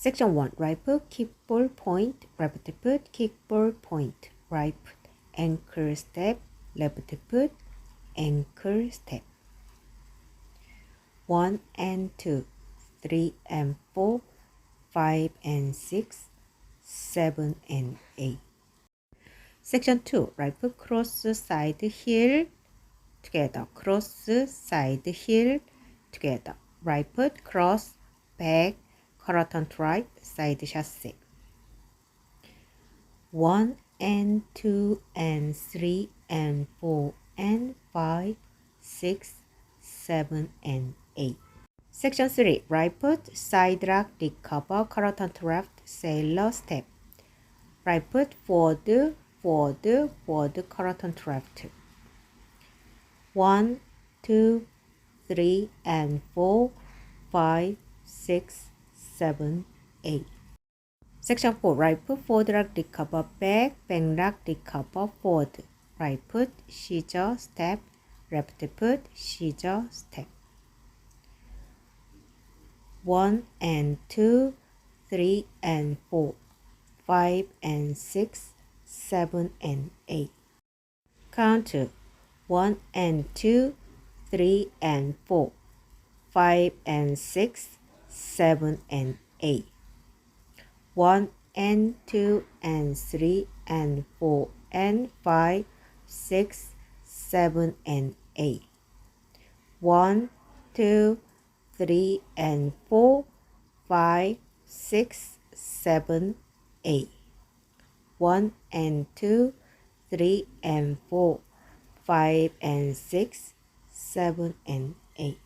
Section 1. Right foot, kick ball point, left foot, kick ball point, right foot, ankle step, left foot, ankle step. 1 and 2, 3 and 4, 5 and 6, 7 and 8. Section 2. Right foot cross side heel together, cross side heel together. Right foot cross back, quarter turn to right, side chassé. 1 and 2 and 3 and 4 and 5, 6, 7 and 8. Section 3. Right foot, side lock, recover, quarter turn to left, sailor step. Right foot, forward, forward, forward, quarter turn to left. 1, 2, 3 and 4, 5, 6, 7, 8. Section 4. Right foot, forward lock, recover, back lock, recover, forward. Right foot, scissor, step, left foot, scissor, step. 1 and 2, 3 and 4, 5 and 6, 7 and 8. Count to 1 and 2, 3 and 4, 5 and 6, 7 and 8. 1 and 2 and 3 and 4 and 5, 6, 7 and 8. 1, 2, 3 and 4, 5, 6, 7, 8. 1 and 2, 3 and 4, 5 and 6, 7 and 8.